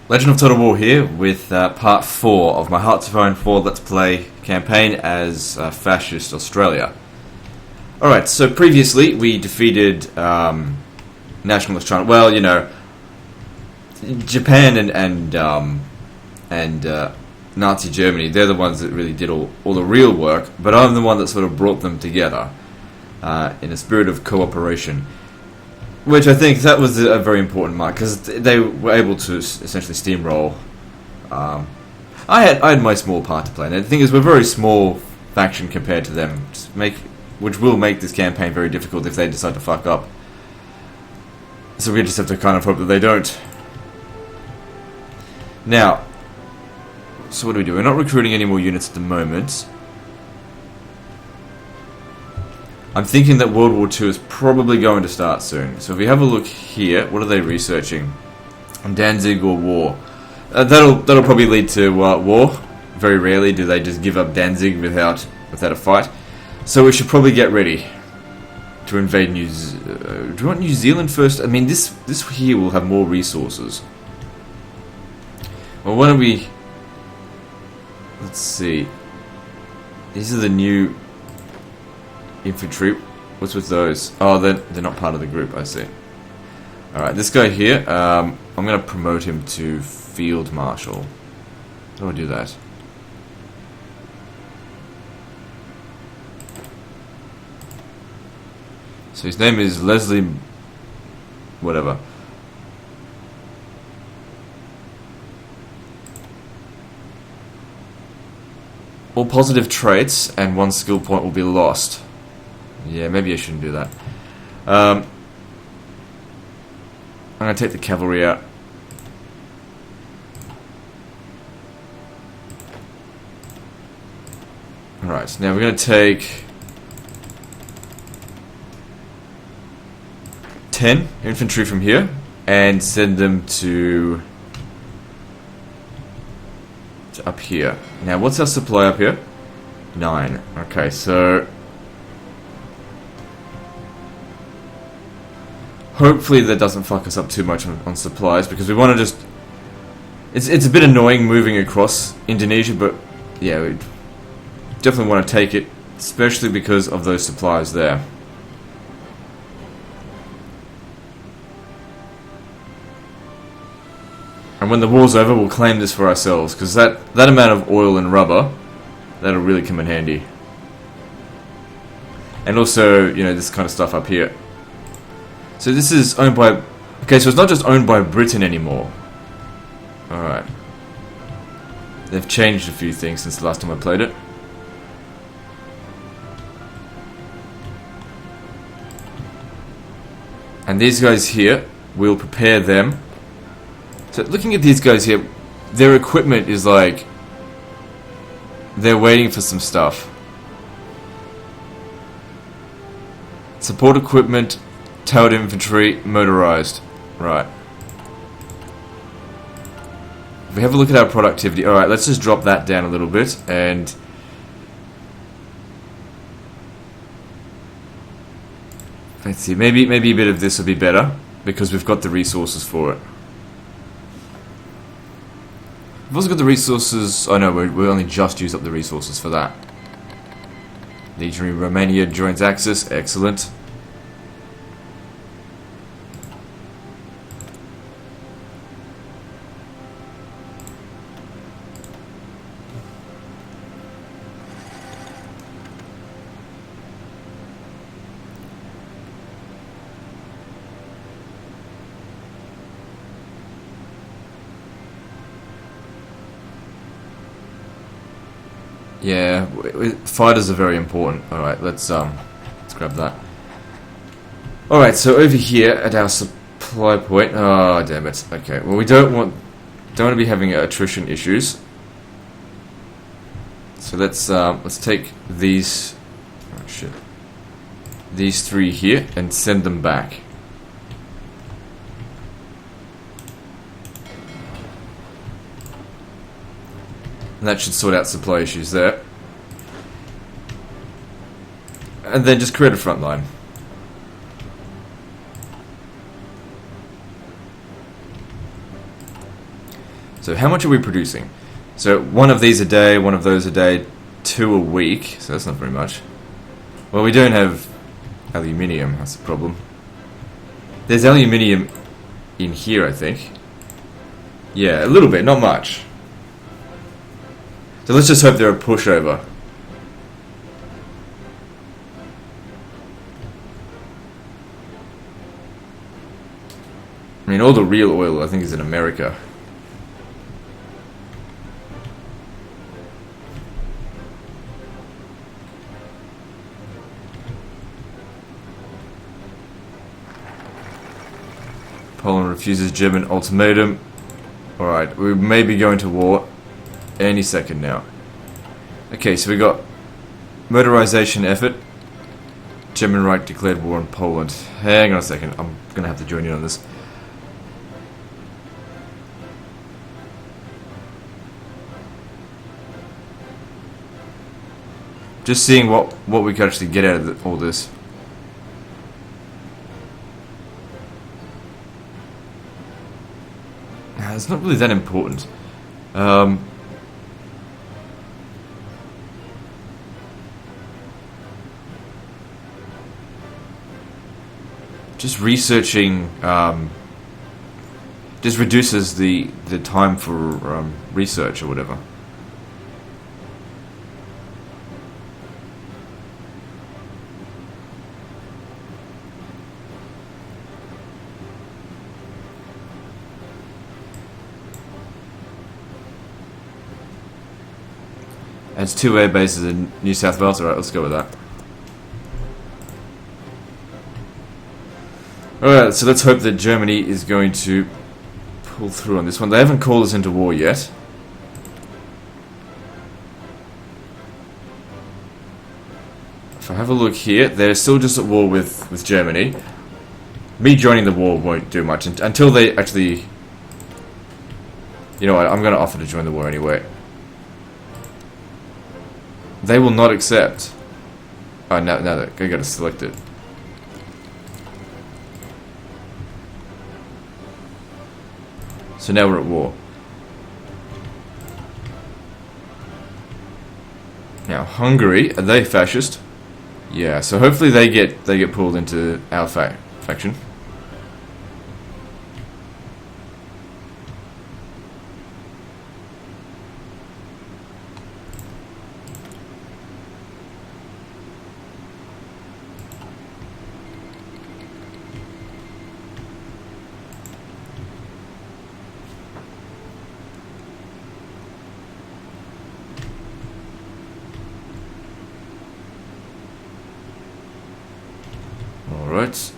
Legend of Total War here with part 4 of my Hearts of Iron 4 Let's Play campaign as Fascist Australia. Alright, so previously we defeated Nationalist China. Well, you know, Japan and Nazi Germany, they're the ones that really did all the real work, but I'm the one that sort of brought them together in a spirit of cooperation. Which I think that was a very important mark, because they were able to essentially steamroll. I had my small part to play, and the thing is, we're a very small faction compared to them, which will make this campaign very difficult if they decide to fuck up. So we just have to kind of hope that they don't. Now, so what do we do? We're not recruiting any more units at the moment. I'm thinking that World War II is probably going to start soon. So if we have a look here, what are they researching? Danzig or war? That'll probably lead to war. Very rarely do they just give up Danzig without a fight. So we should probably get ready to invade do you want New Zealand first? I mean, this here will have more resources. Well, why don't we... Let's see. These are the new infantry. What's with those? Oh, they're not part of the group, I see. Alright, this guy here, I'm going to promote him to Field Marshal. How do I do that? So his name is Leslie... whatever. All positive traits and 1 skill point will be lost. Yeah, maybe I shouldn't do that. I'm going to take the cavalry out. Alright, now we're going to take 10 infantry from here and send them to up here. Now, what's our supply up here? 9. Okay, so hopefully that doesn't fuck us up too much on supplies, because we want to just... It's a bit annoying moving across Indonesia, but yeah, we definitely want to take it, especially because of those supplies there. And when the war's over, we'll claim this for ourselves, because that amount of oil and rubber, that'll really come in handy. And also, you know, this kind of stuff up here. So this is owned by... Okay, so it's not just owned by Britain anymore. Alright. They've changed a few things since the last time I played it. And these guys here, we'll prepare them. So looking at these guys here, their equipment is like... they're waiting for some stuff. Support equipment... Towered infantry, motorized. Right. If we have a look at our productivity... Alright, let's just drop that down a little bit, and... let's see, maybe a bit of this will be better, because we've got the resources for it. We've also got the resources... Oh no, we only just used up the resources for that. Legionary Romania joins Axis, excellent. Yeah, fighters are very important. Alright, let's grab that. Alright, so over here at our supply point... Oh, damn it. Okay, well, we don't want to be having attrition issues. So let's take these... Oh, shit. These 3 here and send them back. And that should sort out supply issues there. And then just create a front line. So how much are we producing? So one of these a day, one of those a day, 2 a week. So that's not very much. Well, we don't have aluminium. That's the problem. There's aluminium in here, I think. Yeah, a little bit, not much. So let's just hope they're a pushover. I mean, all the real oil, I think, is in America. Poland refuses German ultimatum. Alright, we may be going to war any second now. Okay, so we got motorization effort. German Reich declared war on Poland. Hang on a second, I'm going to have to join in on this. Just seeing what we could actually get out of all this. It's not really that important. Just researching just reduces the time for research or whatever. It's 2 air bases in New South Wales. Alright, let's go with that. Alright, so let's hope that Germany is going to pull through on this one. They haven't called us into war yet. If I have a look here, they're still just at war with Germany. Me joining the war won't do much until they actually... You know what, I'm going to offer to join the war anyway. They will not accept. Oh, now that I got to select it. So now we're at war. Now Hungary, are they fascist? Yeah. So hopefully they get pulled into our faction. Alright.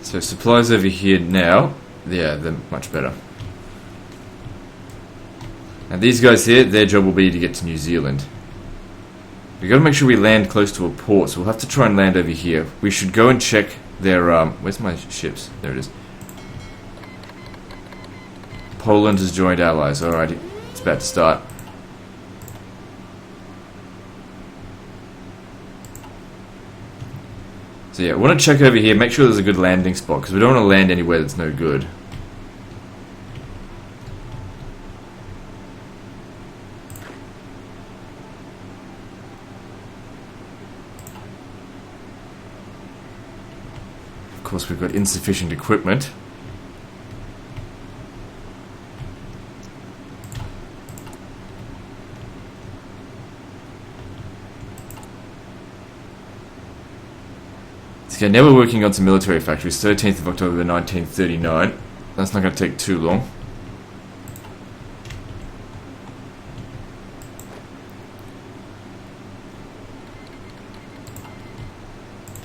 So supplies over here now. Yeah, they're much better. And these guys here, their job will be to get to New Zealand. We've got to make sure we land close to a port, so we'll have to try and land over here. We should go and check their, where's my ships? There it is. Poland has joined allies. Alright, it's about to start. So yeah, I want to check over here, make sure there's a good landing spot, because we don't want to land anywhere that's no good. Of course, we've got insufficient equipment. Okay, now we're working on some military factories. 13th of October 1939. That's not going to take too long.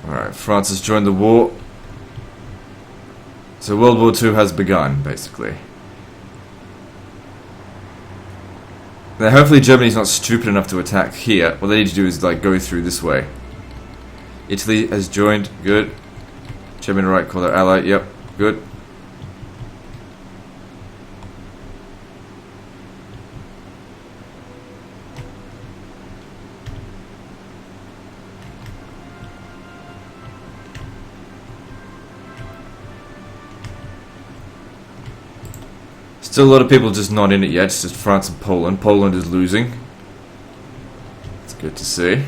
Alright, France has joined the war. So World War II has begun, basically. Now hopefully Germany's not stupid enough to attack here. What they need to do is like go through this way. Italy has joined, good. German Reich call their ally, yep, good. Still a lot of people just not in it yet. It's just France and Poland. Poland is losing. It's good to see.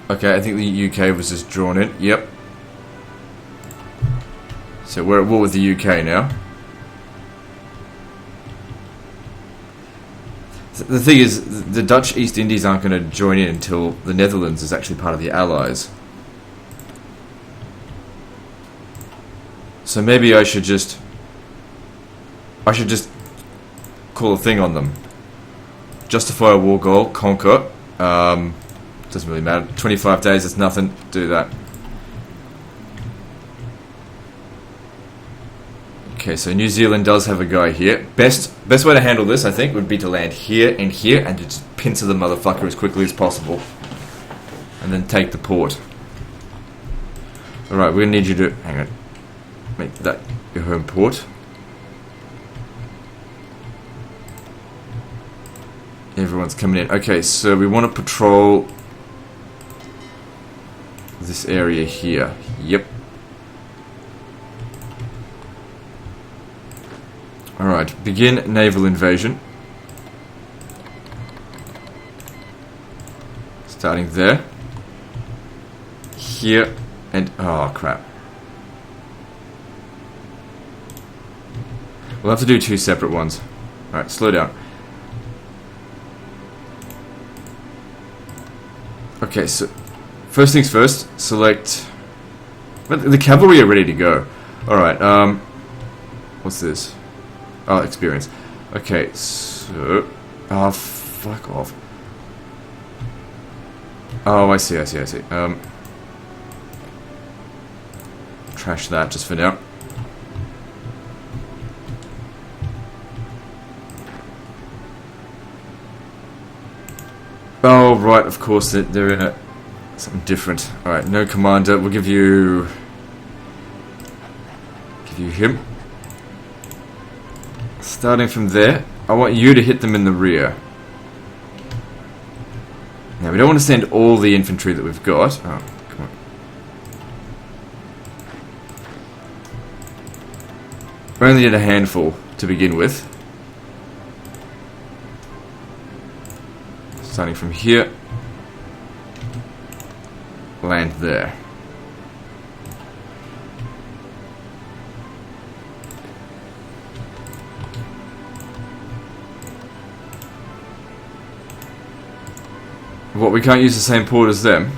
Okay, I think the UK was just drawn in. Yep. So we're at war with the UK now. The thing is, the Dutch East Indies aren't going to join in until the Netherlands is actually part of the Allies. So maybe I should just call a thing on them. Justify a war goal, conquer. Doesn't really matter. 25 days, it's nothing. Do that. Okay, so New Zealand does have a guy here. Best way to handle this, I think, would be to land here and here and to just pincer the motherfucker as quickly as possible. And then take the port. Alright, we're gonna need you to... hang on. Make that your home port. Everyone's coming in. Okay, so we want to patrol this area here. Yep. Alright, begin naval invasion. Starting there. Here and... oh crap. We'll have to do two separate ones. Alright, slow down. Okay, so first things first, select... but the cavalry are ready to go. Alright, what's this? Oh, experience. Okay, so... oh, fuck off. Oh, I see. Trash that just for now. Oh, right, of course, they're in a... something different. Alright, no commander, we'll give you him. Starting from there, I want you to hit them in the rear. Now, we don't want to send all the infantry that we've got. Oh, come on. We only need a handful to begin with. Starting from here. Land there. What, we can't use the same port as them?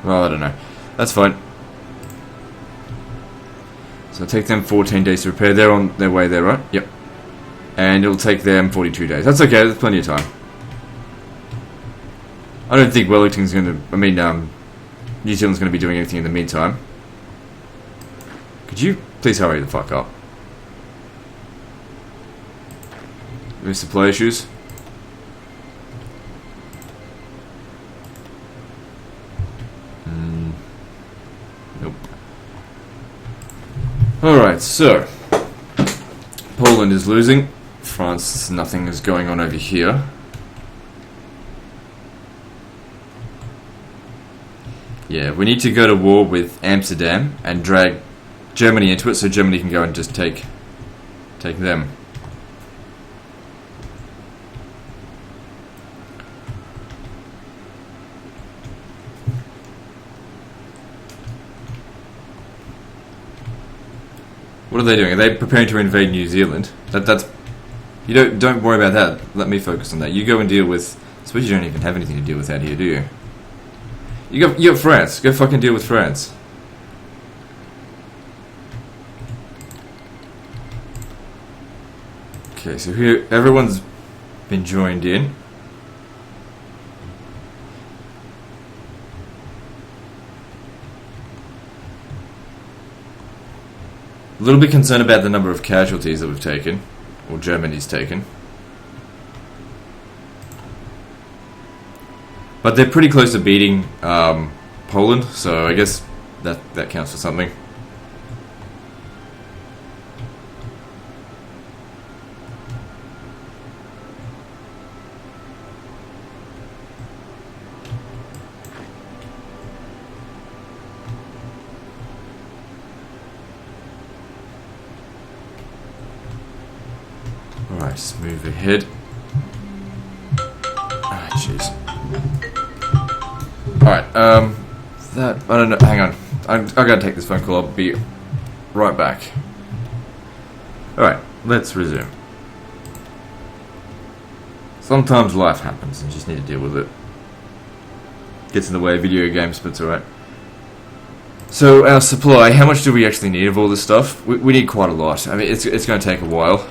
Well, I don't know. That's fine. So take them 14 days to repair. They're on their way there, right? Yep. And it'll take them 42 days. That's okay, there's plenty of time. I don't think Wellington's going to... I mean, New Zealand's going to be doing anything in the meantime. Could you please hurry the fuck up? Any supply issues? Nope. Alright, so... Poland is losing. France, nothing is going on over here. Yeah, we need to go to war with Amsterdam and drag Germany into it so Germany can go and just take them. What are they doing? Are they preparing to invade New Zealand? That's you don't worry about that. Let me focus on that. You go and deal with... I suppose you don't even have anything to deal with out here, do you? You got France. Go fucking deal with France. Okay, so here everyone's been joined in. A little bit concerned about the number of casualties that we've taken, or Germany's taken. But they're pretty close to beating Poland, so I guess that counts for something. Alright, just move ahead. Ah, jeez. Alright, I don't know, hang on. I gotta take this phone call, I'll be right back. Alright, let's resume. Sometimes life happens and you just need to deal with it. Gets in the way of video games, but it's alright. So, our supply, how much do we actually need of all this stuff? We need quite a lot. I mean, it's going to take a while.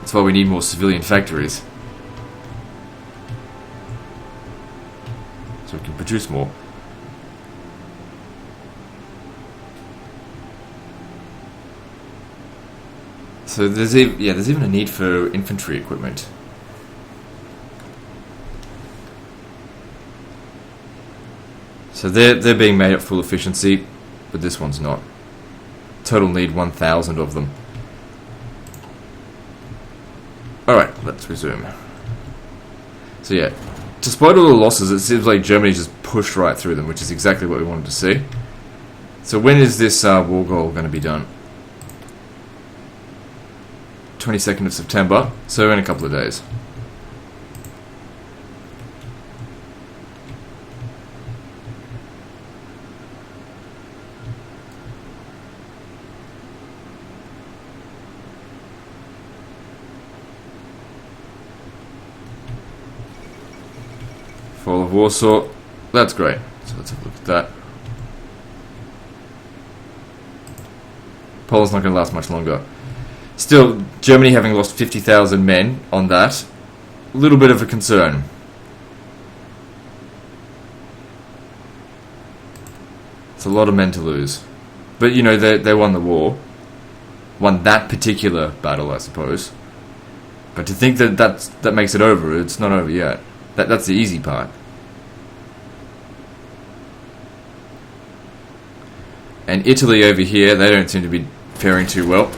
That's why we need more civilian factories. So we can produce more. So there's even a need for infantry equipment. So they're being made at full efficiency, but this one's not. Total need 1,000 of them. Alright, let's resume. So yeah, despite all the losses, it seems like Germany just pushed right through them, which is exactly what we wanted to see. So when is this war goal going to be done? 22nd of September, so in a couple of days. Fall of Warsaw, that's great. So let's have a look at that. Poland's not going to last much longer. Still, Germany having lost 50,000 men on that, a little bit of a concern. It's a lot of men to lose. But, you know, they won the war. Won that particular battle, I suppose. But to think that makes it over, it's not over yet. That's the easy part. And Italy over here, they don't seem to be faring too well.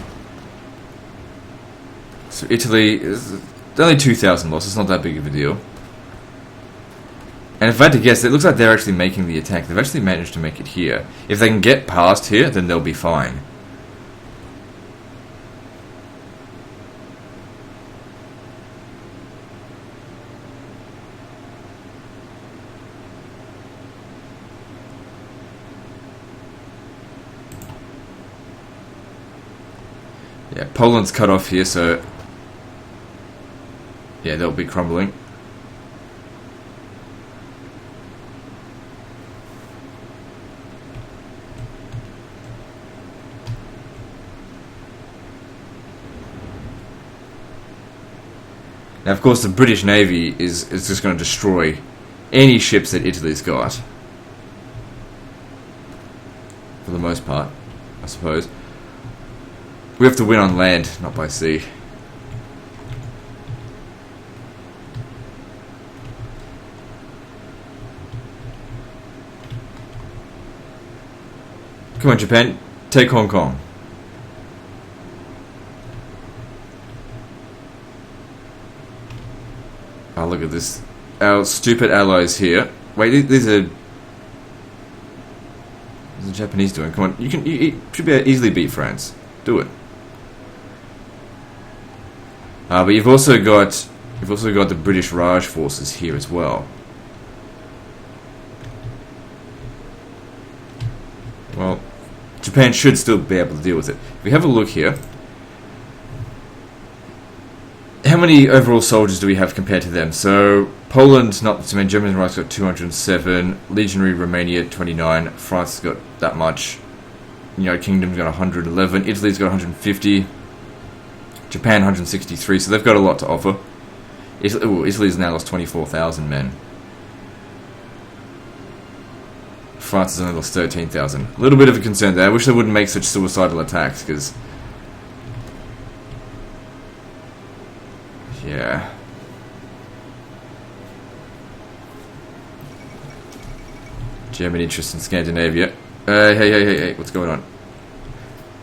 So Italy is only 2,000 losses, not that big of a deal. And if I had to guess, it looks like they're actually making the attack. They've actually managed to make it here. If they can get past here, then they'll be fine. Yeah, Poland's cut off here, so yeah, they'll be crumbling. Now, of course, the British Navy is just going to destroy any ships that Italy's got. For the most part, I suppose. We have to win on land, not by sea. Come on, Japan, take Hong Kong. Oh, look at this. Our stupid allies here. Wait, these are... What's the Japanese doing? Come on, you should be able to easily beat France. Do it. But you've also got the British Raj forces here as well. Well, Japan should still be able to deal with it. If we have a look here, how many overall soldiers do we have compared to them? So Poland, not to mention Germany and Reich's got 207, Legionary Romania 29, France has got that much. United Kingdom's got 111, Italy's got 150. Japan 163, so they've got a lot to offer. Italy's now lost 24,000 men. France has only lost 13,000. A little bit of a concern there. I wish they wouldn't make such suicidal attacks, because... yeah. German interest in Scandinavia. Hey, what's going on?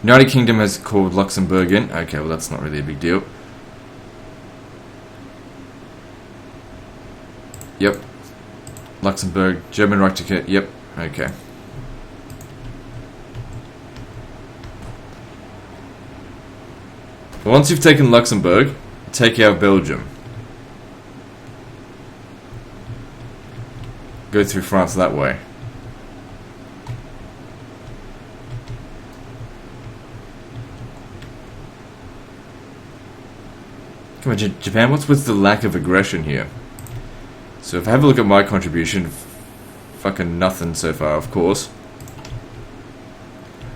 United Kingdom has called Luxembourg in. Okay, well that's not really a big deal. Yep. Luxembourg, German right to care. Yep, okay. Well, once you've taken Luxembourg, take out Belgium. Go through France that way. Come on, Japan, what's with the lack of aggression here? So if I have a look at my contribution, fucking nothing so far, of course.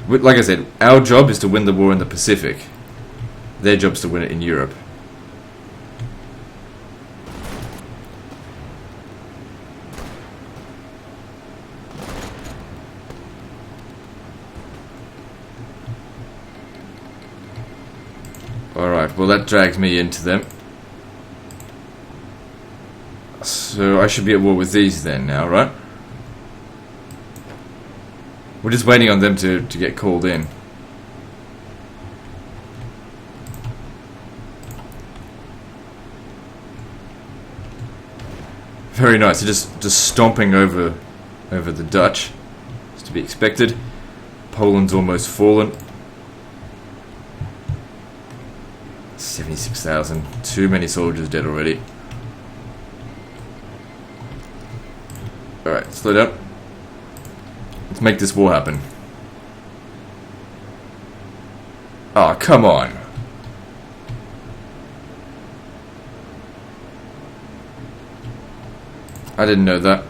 Like I said, our job is to win the war in the Pacific. Their job is to win it in Europe. Alright, well that drags me into them. So I should be at war with these then now, right? We're just waiting on them to get called in. Very nice, they're just stomping over the Dutch. It's to be expected. Poland's almost fallen. 76,000. Too many soldiers dead already. Alright, slow down. Let's make this war happen. Oh, come on. I didn't know that.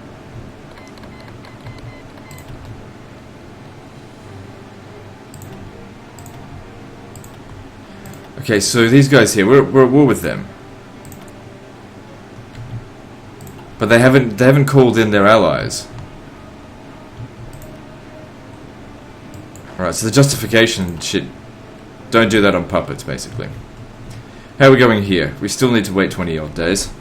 Okay, so these guys here, we're at war with them. But they haven't called in their allies. Alright, so the justification shit, don't do that on puppets, basically. How are we going here? We still need to wait 20 odd days.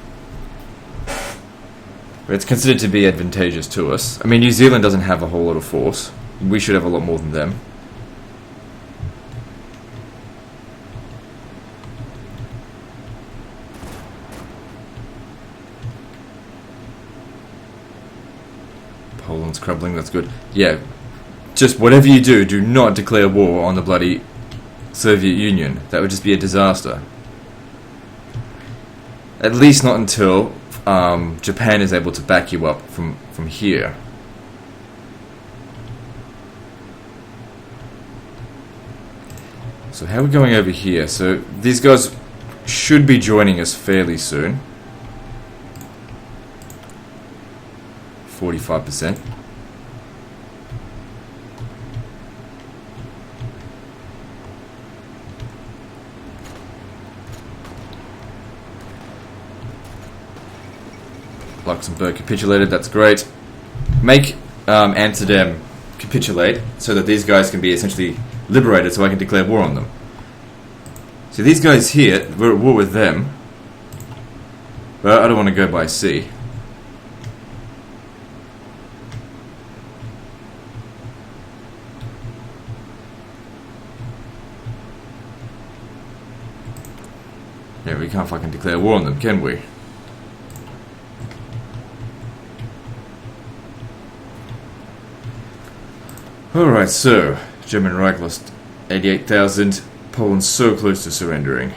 But it's considered to be advantageous to us. I mean, New Zealand doesn't have a whole lot of force. We should have a lot more than them. Poland's crumbling, that's good. Yeah, just whatever you do, do not declare war on the bloody Soviet Union. That would just be a disaster. At least not until Japan is able to back you up from here. So how are we going over here? So these guys should be joining us fairly soon. 45%. Luxembourg capitulated, that's great. Make Amsterdam capitulate so that these guys can be essentially liberated so I can declare war on them. So these guys here, we're at war with them. But I don't want to go by sea. Yeah, we can't fucking declare war on them, can we? Alright, so German Reich lost 88,000. Poland's so close to surrendering.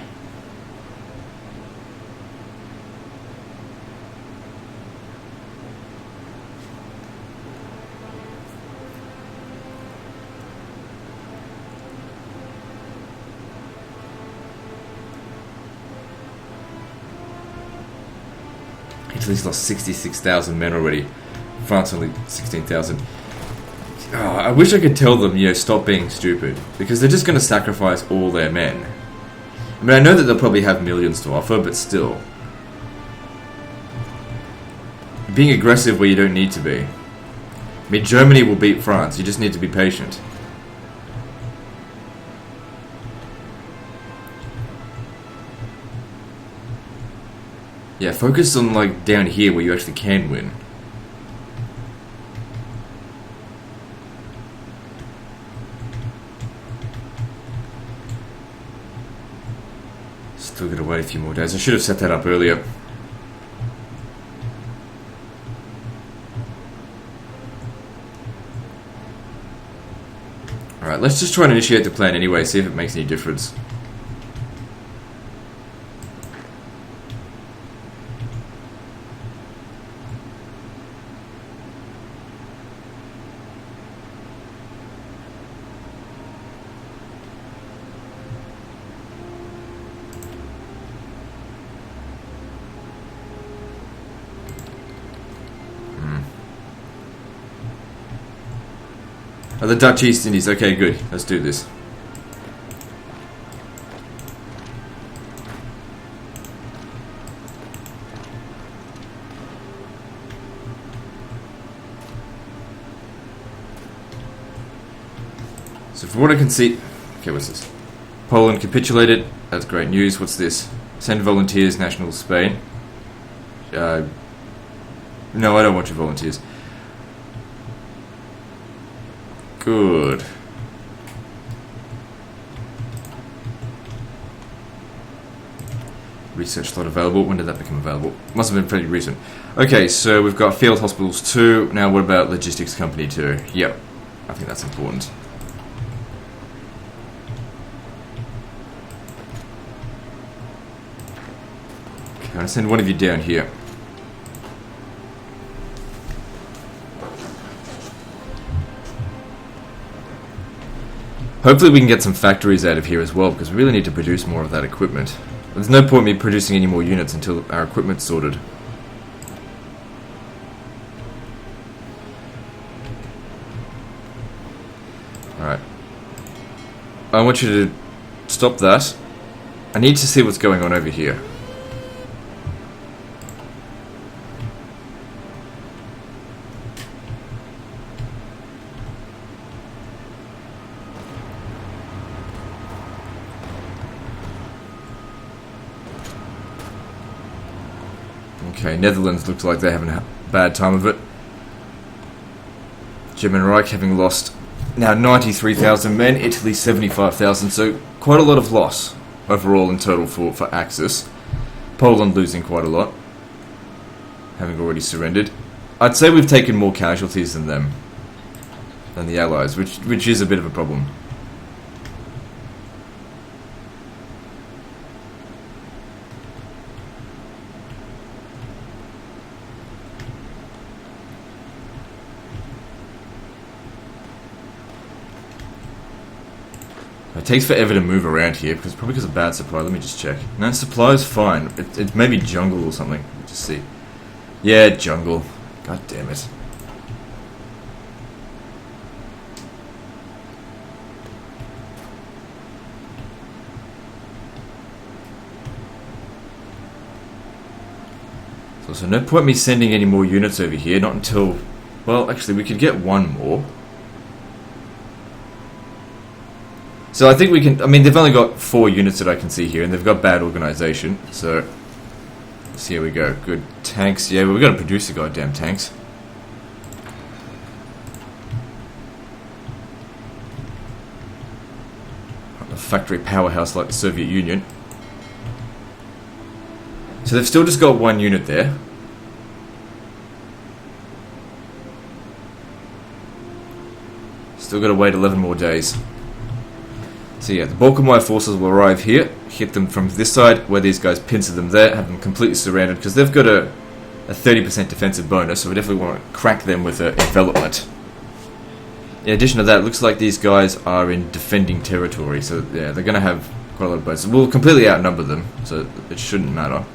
Italy's lost 66,000 men already. France only 16,000. Oh, I wish I could tell them, stop being stupid. Because they're just going to sacrifice all their men. I mean, I know that they'll probably have millions to offer, but still. Being aggressive where you don't need to be. I mean, Germany will beat France, you just need to be patient. Yeah, focus on, down here where you actually can win. Still gotta wait a few more days. I should have set that up earlier. Alright, let's just try and initiate the plan anyway, see if it makes any difference. Oh, the Dutch East Indies. Okay, good. Let's do this. So from what I can see... Okay, what's this? Poland capitulated. That's great news. What's this? Send volunteers, national Spain. No, I don't want your volunteers. Good. Research slot available. When did that become available? Must have been pretty recent. Okay, so we've got field hospitals 2. Now what about logistics company 2? Yep. I think that's important. Okay, I'm going to send one of you down here. Hopefully we can get some factories out of here as well, because we really need to produce more of that equipment. There's no point in me producing any more units until our equipment's sorted. Alright. I want you to stop that. I need to see what's going on over here. Okay, Netherlands looks like they're having a bad time of it. German Reich having lost now 93,000 men, Italy 75,000, so quite a lot of loss overall in total for Axis. Poland losing quite a lot, having already surrendered. I'd say we've taken more casualties than them, than the Allies, which is a bit of a problem. It takes forever to move around here, because probably because of bad supply. Let me just check. No, supply is fine. It may be jungle or something. Let's just see. Yeah, jungle. God damn it. So no point me sending any more units over here, not until... Well, actually, we could get one more. So I think we can... I mean, they've only got 4 units that I can see here, and they've got bad organisation, so... Let's see how we go. Good. Tanks. Yeah, but we've got to produce the goddamn tanks. A factory powerhouse like the Soviet Union. So they've still just got 1 unit there. Still got to wait 11 more days. So yeah, the bulk of my forces will arrive here, hit them from this side, where these guys pincer them there, have them completely surrounded, because they've got a 30% defensive bonus, so we definitely want to crack them with an envelopment. In addition to that, it looks like these guys are in defending territory, so yeah, they're going to have quite a lot of bonuses. We'll completely outnumber them, so it shouldn't matter.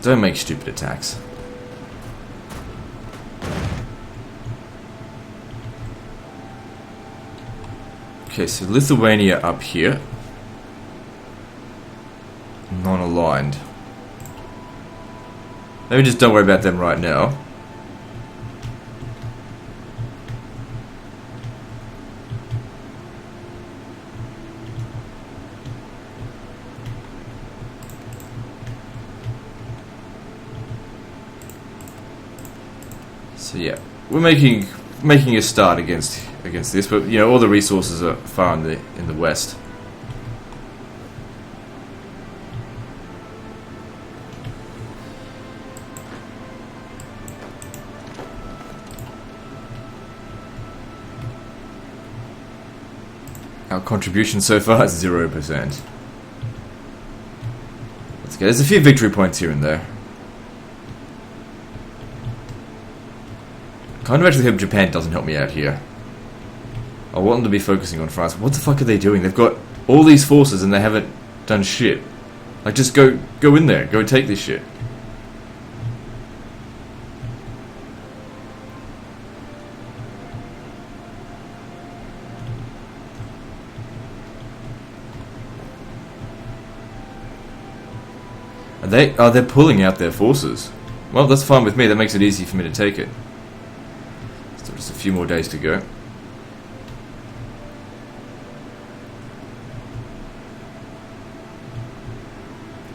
Don't make stupid attacks. Okay, so Lithuania up here. Non-aligned. Maybe just don't worry about them right now. So yeah, we're making a start against this, but you know all the resources are far in the west. Our contribution so far is 0%. Let's go. There's a few victory points here and there. Kind of actually hope Japan doesn't help me out here. I want them to be focusing on France. What the fuck are they doing? They've got all these forces and they haven't done shit. Like, just go in there. Go take this shit. They're pulling out their forces. Well, that's fine with me. That makes it easy for me to take it. Still just a few more days to go.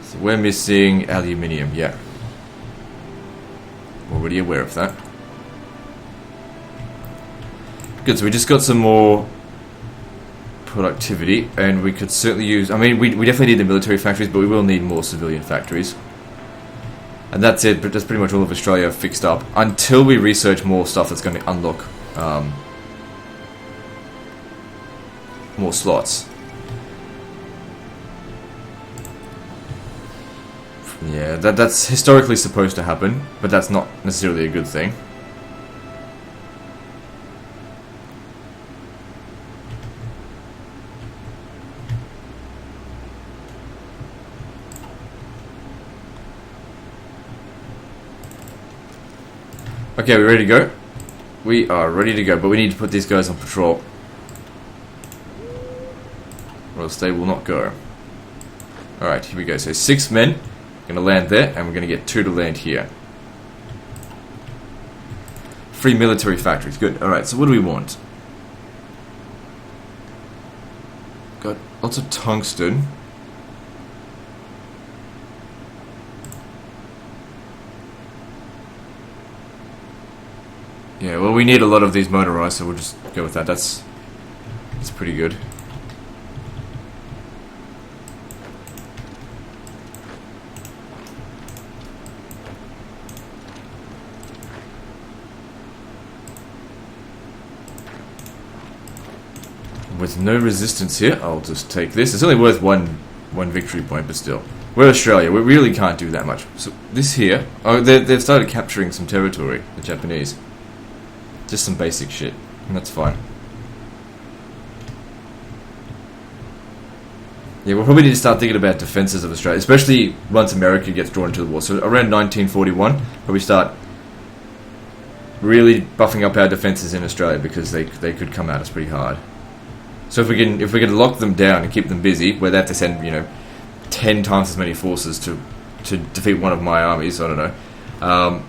So we're missing aluminium. Yeah. Already aware of that. Good, so we just got some more productivity, and we could certainly use... I mean, we definitely need the military factories, but we will need more civilian factories. And that's it, but that's pretty much all of Australia fixed up, until we research more stuff that's going to unlock more slots. Yeah, that's historically supposed to happen, but that's not necessarily a good thing. Okay, we ready to go? We are ready to go, but we need to put these guys on patrol, or else they will not go. Alright, here we go. So 6 men going to land there, and we're going to get 2 to land here. 3 military factories. Good. Alright, so what do we want? Got lots of tungsten. Yeah, well, we need a lot of these motorized, so we'll just go with that. That's pretty good. With no resistance here, I'll just take this. It's only worth one victory point, but still. We're Australia. We really can't do that much. So this here... Oh, they've started capturing some territory, the Japanese. Just some basic shit, and that's fine. Yeah, we'll probably need to start thinking about defences of Australia, especially once America gets drawn into the war. So around 1941, where we start really buffing up our defences in Australia, because they could come at us pretty hard. So if we can lock them down and keep them busy, where they have to send 10 times as many forces to defeat one of my armies, I don't know.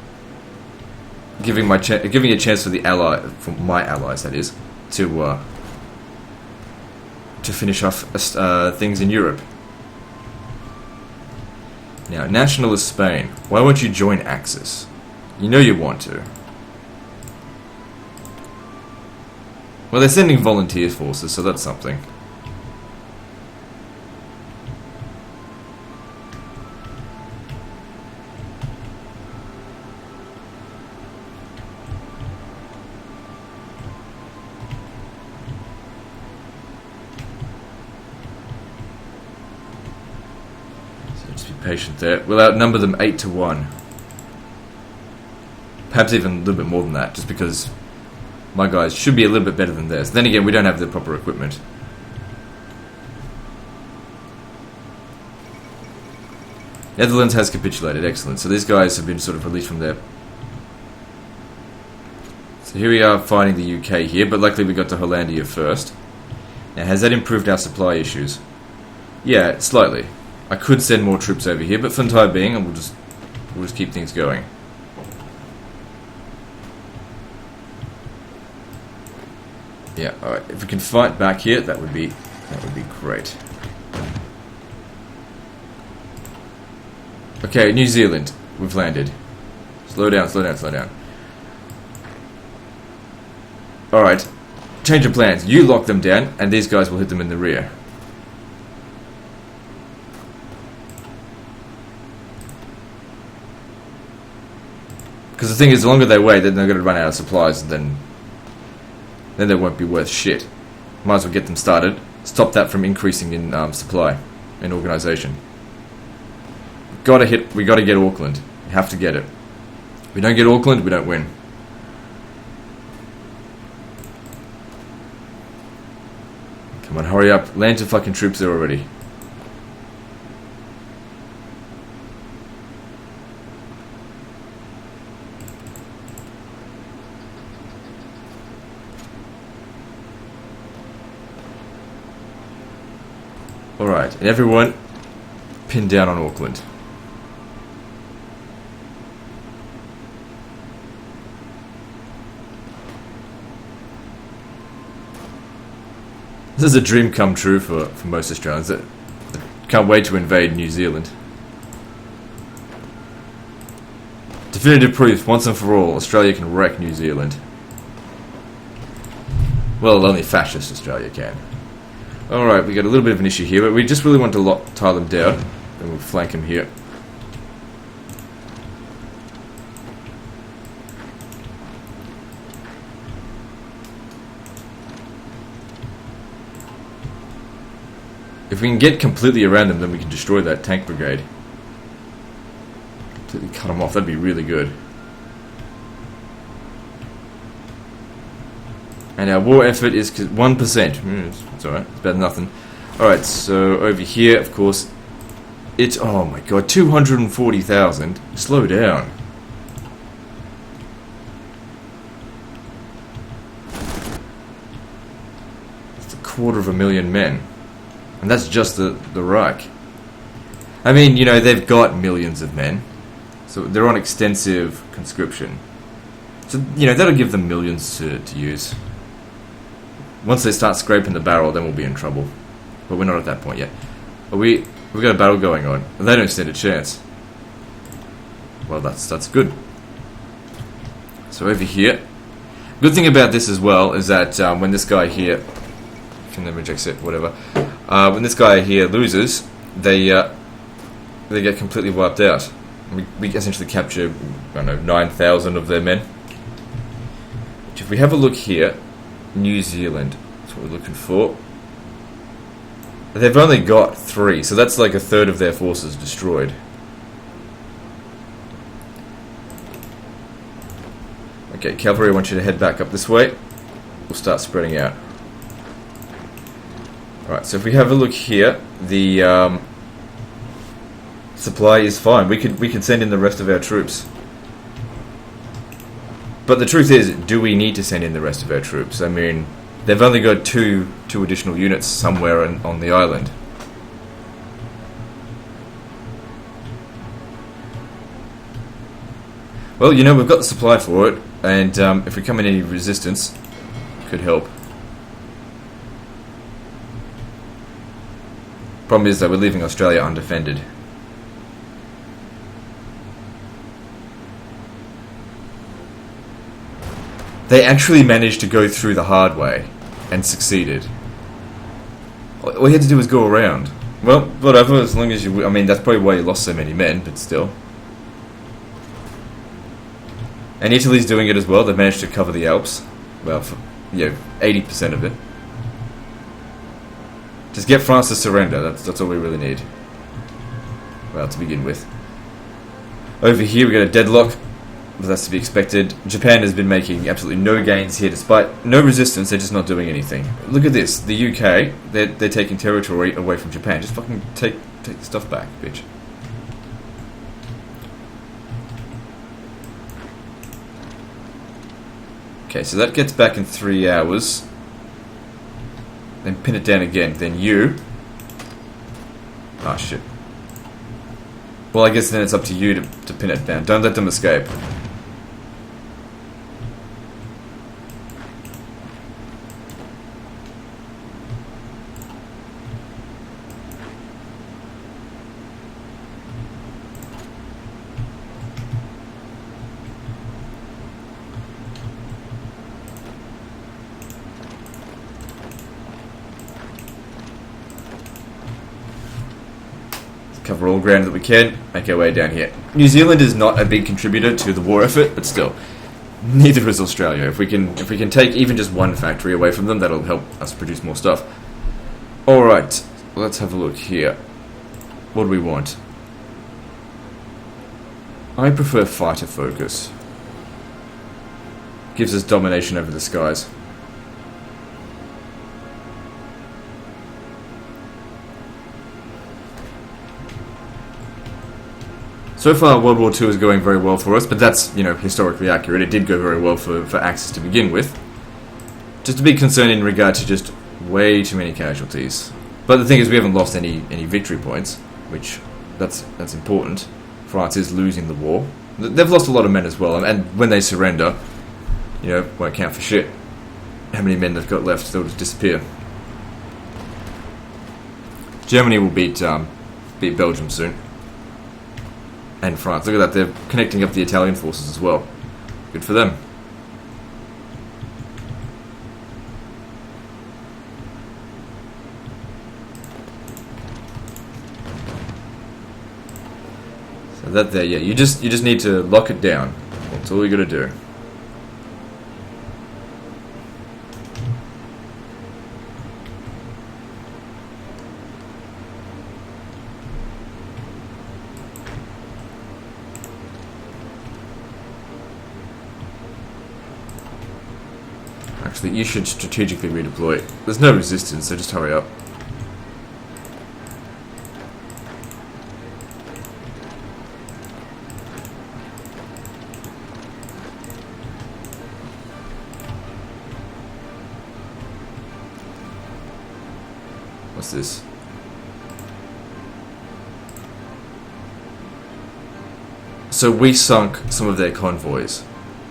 Giving a chance for my allies, that is, to finish off things in Europe. Now, nationalist Spain, why won't you join Axis? You know you want to. Well, they're sending volunteer forces, so that's something. Patient there. We'll outnumber them 8 to 1. Perhaps even a little bit more than that, just because my guys should be a little bit better than theirs. Then again, we don't have the proper equipment. Netherlands has capitulated, excellent. So these guys have been sort of released from there. So here we are fighting the UK here, but luckily we got to Hollandia first. Now, has that improved our supply issues? Yeah, slightly. I could send more troops over here, but for the time being, we'll just keep things going. Yeah, alright. If we can fight back here, that would be great. Okay, New Zealand. We've landed. Slow down, slow down, slow down. Alright, change of plans. You lock them down, and these guys will hit them in the rear. Because the thing is, the longer they wait, then they're going to run out of supplies, and then they won't be worth shit. Might as well get them started. Stop that from increasing in supply and organisation. We got to get Auckland. We have to get it. If we don't get Auckland, we don't win. Come on, hurry up. Land your fucking troops there already. Alright, and everyone pin down on Auckland. This is a dream come true for most Australians that can't wait to invade New Zealand. Definitive proof, once and for all, Australia can wreck New Zealand. Well, only fascist Australia can. Alright, we got a little bit of an issue here, but we just really want to tie them down, and we'll flank them here. If we can get completely around them, then we can destroy that tank brigade. Completely cut them off, that'd be really good. And our war effort is 1%. It's alright, it's better than nothing. Alright, so over here, of course, it's, oh my god, 240,000. Slow down. It's 250,000 men. And that's just the Reich. I mean, you know, they've got millions of men. So they're on extensive conscription. So, you know, that'll give them millions to use. Once they start scraping the barrel, then we'll be in trouble. But we're not at that point yet. But we've got a battle going on, and they don't stand a chance. Well, that's good. So over here, good thing about this as well is that when this guy here can then reject it, whatever. When this guy here loses, they get completely wiped out. We essentially capture, I don't know, 9,000 of their men. Which, if we have a look here, New Zealand, that's what we're looking for. They've only got 3, so that's like a third of their forces destroyed. Okay, cavalry, I want you to head back up this way. We'll start spreading out. Alright, so if we have a look here, the supply is fine. We could send in the rest of our troops. But the truth is, do we need to send in the rest of our troops? I mean, they've only got two additional units somewhere on the island. Well, you know, we've got the supply for it, and if we come in any resistance, it could help. Problem is that we're leaving Australia undefended. They actually managed to go through the hard way and succeeded. All you had to do was go around. Well, whatever, as long as you... I mean, that's probably why you lost so many men, but still. And Italy's doing it as well. They've managed to cover the Alps. Well, for, 80% of it. Just get France to surrender. That's all we really need. Well, to begin with. Over here, we got a deadlock. But that's to be expected. Japan has been making absolutely no gains here, despite no resistance. They're just not doing anything. Look at this. The UK, they're taking territory away from Japan. Just fucking take the stuff back, bitch. Okay, so that gets back in 3 hours. Then pin it down again. Then you... Ah, shit. Well, I guess then it's up to you to pin it down. Don't let them escape. cover all ground that we can, make our way down here. New Zealand is not a big contributor to the war effort, but still, neither is Australia. If we can take even just one factory away from them, that'll help us produce more stuff. Alright, let's have a look here. What do we want? I prefer fighter focus. Gives us domination over the skies. So far, World War II is going very well for us, but that's, historically accurate. It did go very well for Axis to begin with. Just a big concern in regard to just way too many casualties. But the thing is, we haven't lost any victory points, which that's important. France is losing the war. They've lost a lot of men as well, and when they surrender, won't count for shit. How many men they've got left, they'll just disappear. Germany will beat Belgium soon. And France. Look at that, they're connecting up the Italian forces as well. Good for them. So that there, yeah, you just need to lock it down. That's all you gotta do. Actually, you should strategically redeploy. There's no resistance, so just hurry up. What's this? So we sunk some of their convoys.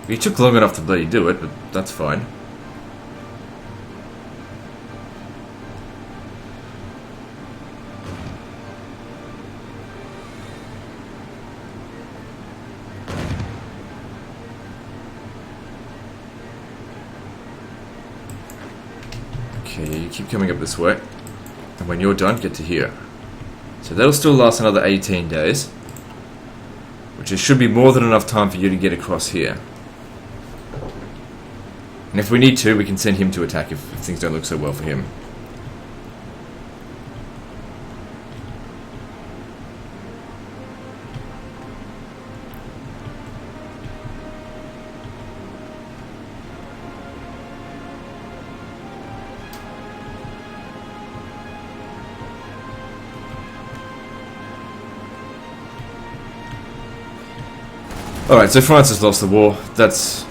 We took long enough to bloody do it, but that's fine. Okay, you keep coming up this way, and when you're done, get to here. So that'll still last another 18 days, which should be more than enough time for you to get across here. And if we need to, we can send him to attack if things don't look so well for him. Alright, so France has lost the war. That's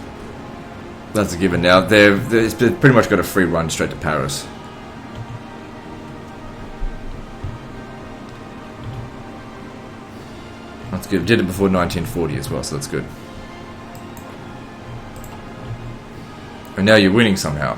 a given now. They've pretty much got a free run straight to Paris. That's good. Did it before 1940 as well, so that's good. And now you're winning somehow.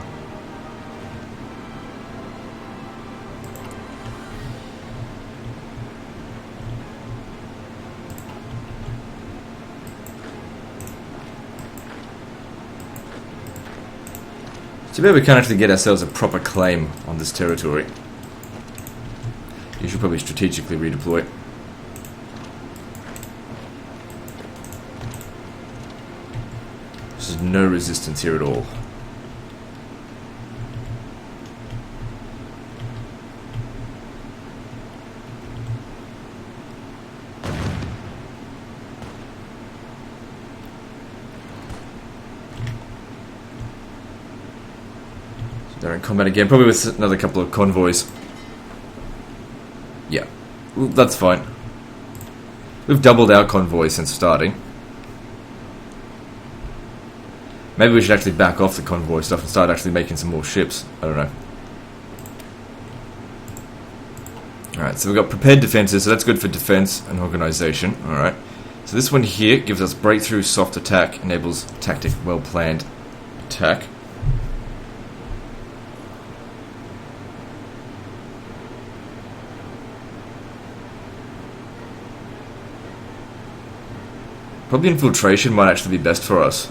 So maybe we can actually get ourselves a proper claim on this territory. You should probably strategically redeploy. There's no resistance here at all. They're in combat again, probably with another couple of convoys. Yeah, well, that's fine. We've doubled our convoys since starting. Maybe we should actually back off the convoy stuff and start actually making some more ships. I don't know. Alright, so we've got prepared defenses, so that's good for defense and organization. Alright. So this one here gives us breakthrough soft attack, enables tactic well-planned attack. Probably infiltration might actually be best for us.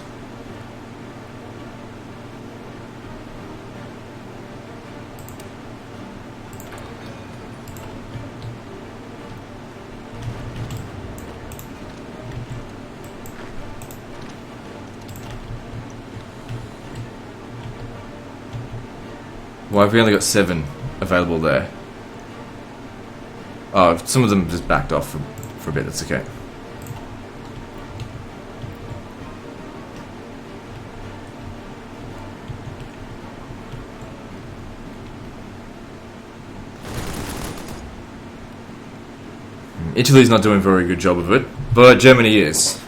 Why have we only got 7 available there? Oh, some of them just backed off for a bit, that's okay. Italy's not doing a very good job of it, but Germany is.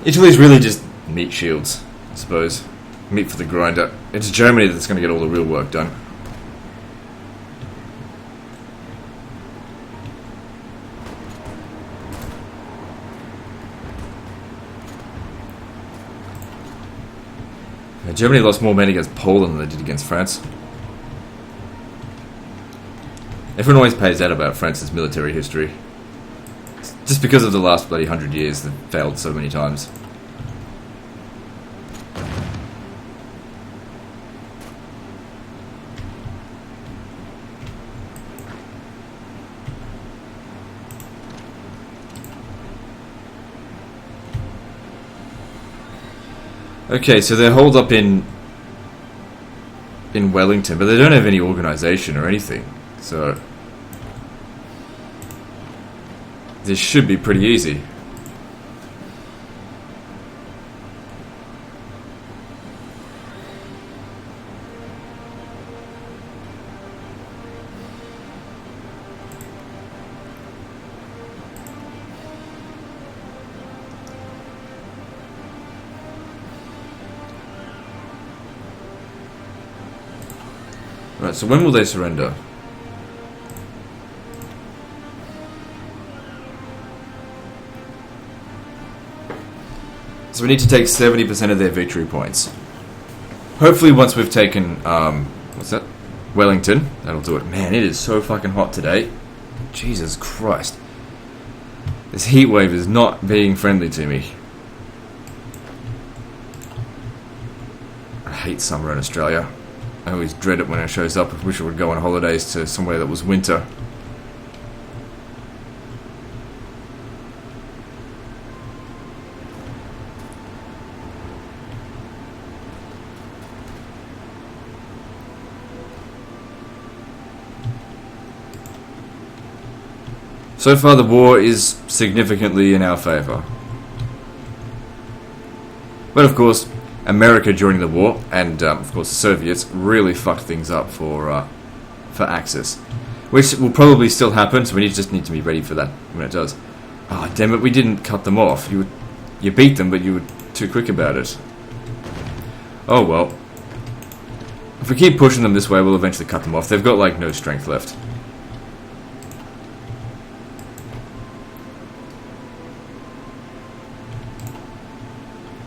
Italy's really just meat shields, I suppose. Meat for the grinder. It's Germany that's going to get all the real work done. Germany lost more men against Poland than they did against France. Everyone always pays out about France's military history. Just because of the last bloody 100 years that failed so many times. Okay, so they're holed up in Wellington, but they don't have any organisation or anything. So this should be pretty easy. Right, so when will they surrender? So we need to take 70% of their victory points. Hopefully once we've taken, what's that? Wellington, that'll do it. Man, it is so fucking hot today. Jesus Christ. This heat wave is not being friendly to me. I hate summer in Australia. I always dread it when it shows up. I wish I would go on holidays to somewhere that was winter. So far the war is significantly in our favour. But of course, America joining the war, and of course the Soviets, really fucked things up for Axis. Which will probably still happen, so we just need to be ready for that when it does. Ah, oh, damn it, we didn't cut them off. You beat them, but you were too quick about it. Oh well. If we keep pushing them this way, we'll eventually cut them off. They've got, like, no strength left.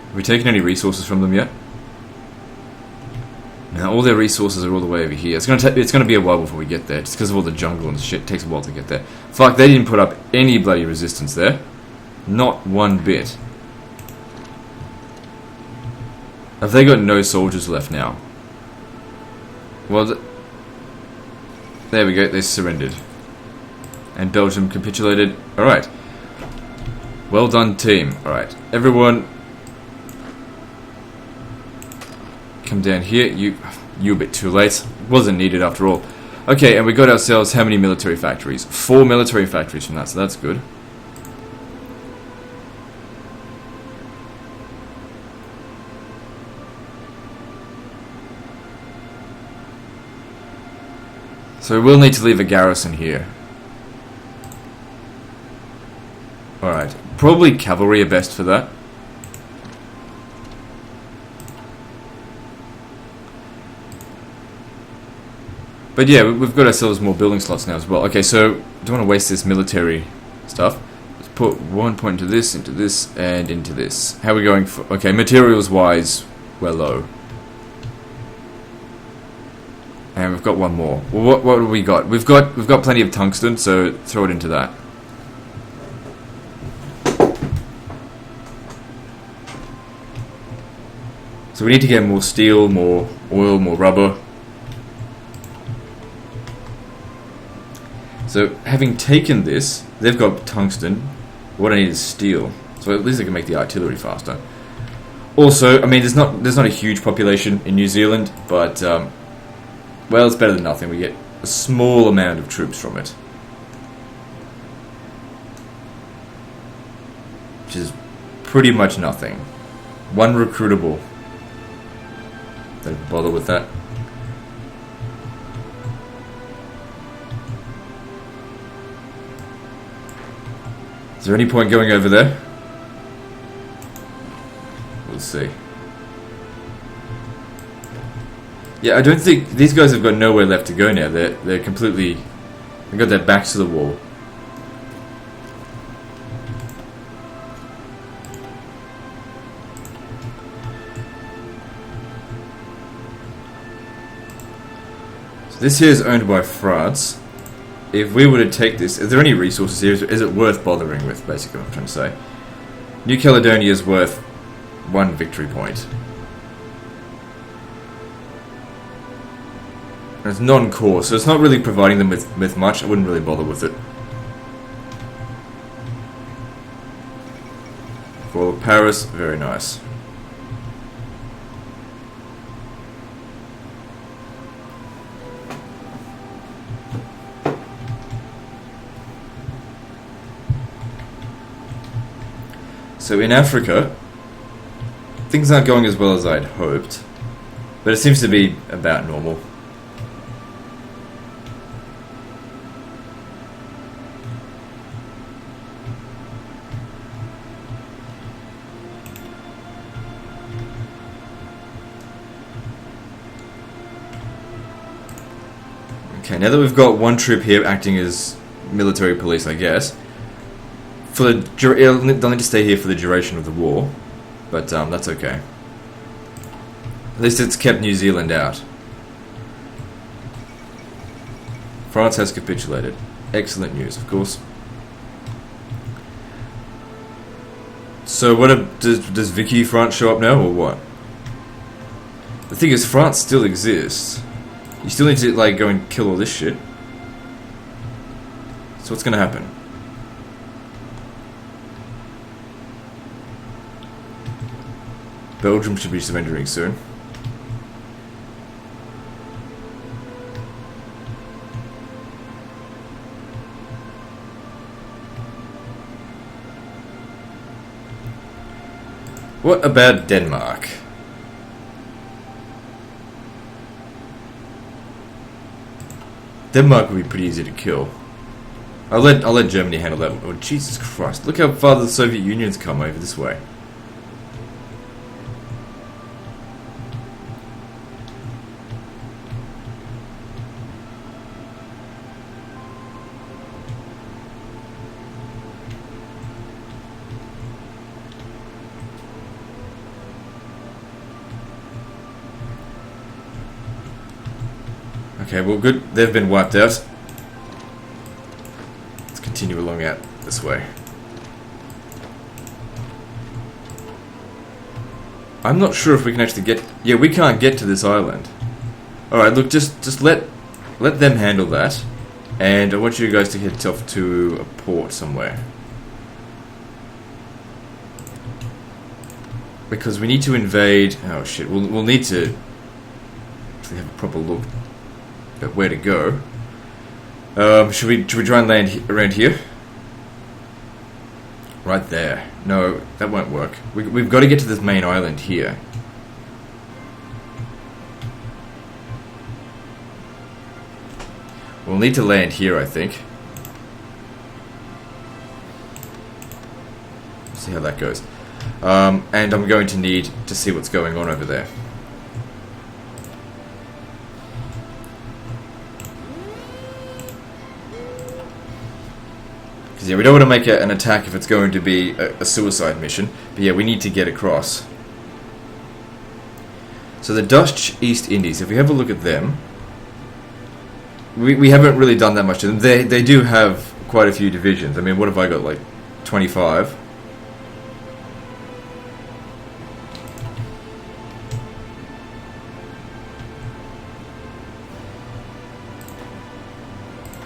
Have we taken any resources from them yet? No, all their resources are all the way over here. It's gonna be a while before we get there, just because of all the jungle and shit. It takes a while to get there. Fuck, they didn't put up any bloody resistance there. Not one bit. Have they got no soldiers left now? Well, there we go, they surrendered. And Belgium capitulated. Alright. Well done, team. Alright, everyone... come down here. You a bit too late. Wasn't needed after all. Okay, and we got ourselves how many military factories? 4 military factories from that, so that's good. So we will need to leave a garrison here. Alright, probably cavalry are best for that. But yeah, we've got ourselves more building slots now as well. Okay, so don't want to waste this military stuff. Let's put 1 point into this, and into this. How are we going for... okay, materials-wise, we're low. And we've got one more. Well, what have we got? We've got plenty of tungsten, so throw it into that. So we need to get more steel, more oil, more rubber. So, having taken this, they've got tungsten. What I need is steel. So at least I can make the artillery faster. Also, I mean, there's not a huge population in New Zealand, but well, it's better than nothing. We get a small amount of troops from it, which is pretty much nothing. One recruitable. Don't bother with that. Is there any point going over there? We'll see. Yeah, I don't think these guys have got nowhere left to go now. They're completely, they've got their backs to the wall. So this here is owned by France. If we were to take this, is there any resources here? Is it worth bothering with, basically what I'm trying to say? New Caledonia is worth 1 victory point. And it's non-core, so it's not really providing them with much. I wouldn't really bother with it. For Paris, very nice. So in Africa, things aren't going as well as I'd hoped, but it seems to be about normal. Okay, now that we've got one troop here acting as military police, I guess, for they'll need to stay here for the duration of the war, but that's okay. At least it's kept New Zealand out. France has capitulated. Excellent news, of course. So does Vicky France show up now, or what? The thing is, France still exists. You still need to like go and kill all this shit. So what's gonna happen? Belgium should be surrendering soon. What about Denmark? Denmark would be pretty easy to kill. I'll let Germany handle that. Oh Jesus Christ! Look how far the Soviet Union's come over this way. Okay, well good, they've been wiped out. Let's continue along out this way. I'm not sure if we can actually get... Yeah, we can't get to this island. Alright, look, just let them handle that. And I want you guys to head off to a port somewhere. Because we need to invade... Oh shit, we'll need to actually have a proper look at where to go. Should we try and land around here? Right there. No, that won't work. We've got to get to this main island here. We'll need to land here, I think. See how that goes. And I'm going to need to see what's going on over there. Yeah, we don't want to make an attack if it's going to be a suicide mission, but yeah, we need to get across. So the Dutch East Indies, if we have a look at them, we haven't really done that much to them. They do have quite a few divisions. I mean, what have I got, like 25?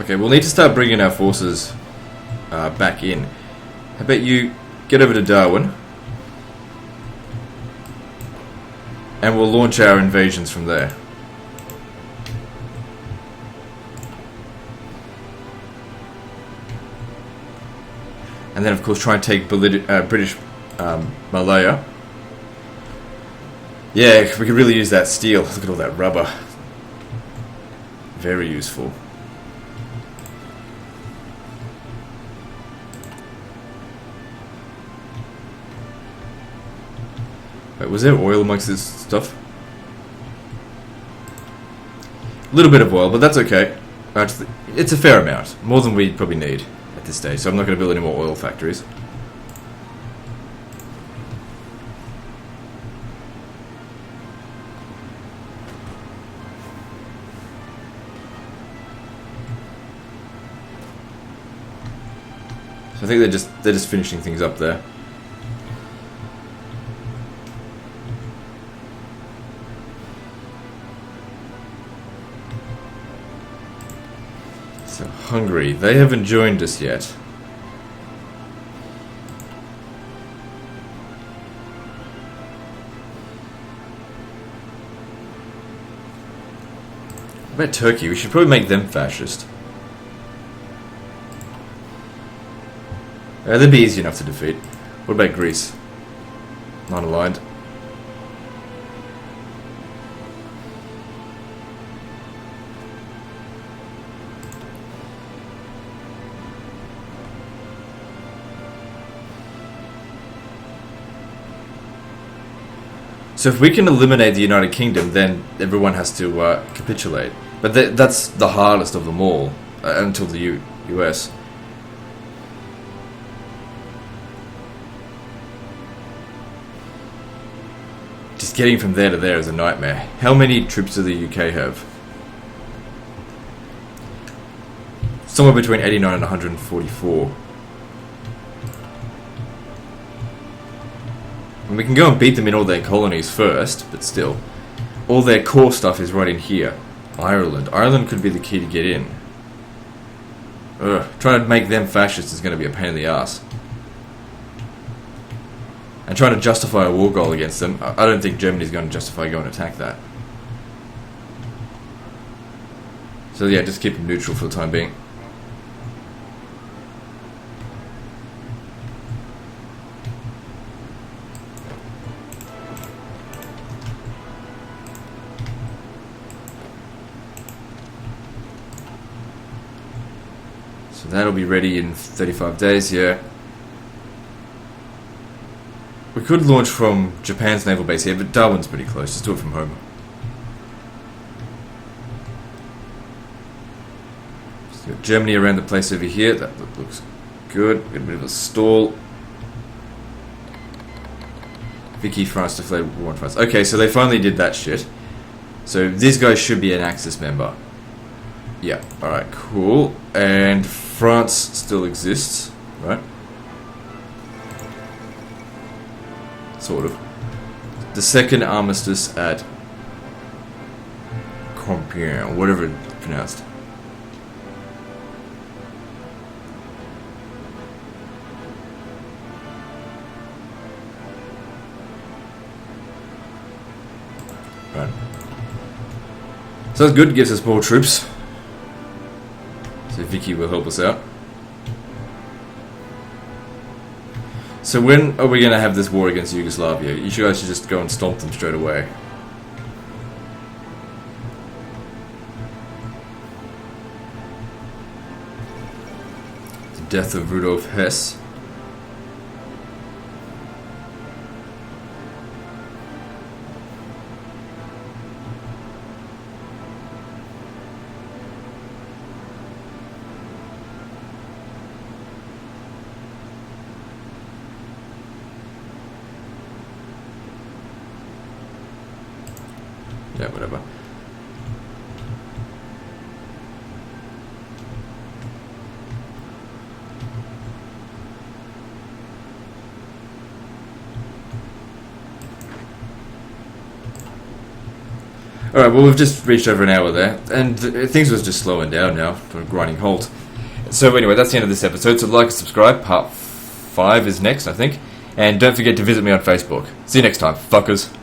Okay, we'll need to start bringing our forces back in. How about you get over to Darwin? and we'll launch our invasions from there. And then, of course, try and take British Malaya. Yeah, we could really use that steel. Look at all that rubber. Very useful. Wait, was there oil amongst this stuff? A little bit of oil, but that's okay. Actually, it's a fair amount. More than we probably need at this stage, so I'm not going to build any more oil factories. So I think they're just finishing things up there. So Hungary, they haven't joined us yet. What about Turkey? We should probably make them fascist. They'd be easy enough to defeat. What about Greece? Not aligned. So if we can eliminate the United Kingdom, then everyone has to capitulate. But that's the hardest of them all, until the US. Just getting from there to there is a nightmare. How many troops do the UK have? Somewhere between 89 and 144. And we can go and beat them in all their colonies first, but still. All their core stuff is right in here. Ireland. Ireland could be the key to get in. Ugh. Trying to make them fascists is going to be a pain in the ass. And trying to justify a war goal against them, I don't think Germany's going to justify going to attack that. So yeah, just keep them neutral for the time being. So that'll be ready in 35 days, yeah. We could launch from Japan's naval base here, but Darwin's pretty close. Just do it from home. Just got Germany around the place over here. That looks good. Got a bit of a stall. Vicky, France declared war on France. Okay, so they finally did that shit. So these guys should be an Axis member. Yeah, alright, cool. And France still exists, right? Sort of. The second armistice at Compiègne, whatever it's pronounced. Right. So that's good, gives us more troops. So Vicky will help us out. So when are we going to have this war against Yugoslavia? You guys should just go and stomp them straight away. The death of Rudolf Hess. Yeah, whatever. Alright, well we've just reached over an hour there, and things was just slowing down now, for a grinding halt. So anyway, that's the end of this episode, so like and subscribe, part 5 is next, I think, and don't forget to visit me on Facebook. See you next time, fuckers.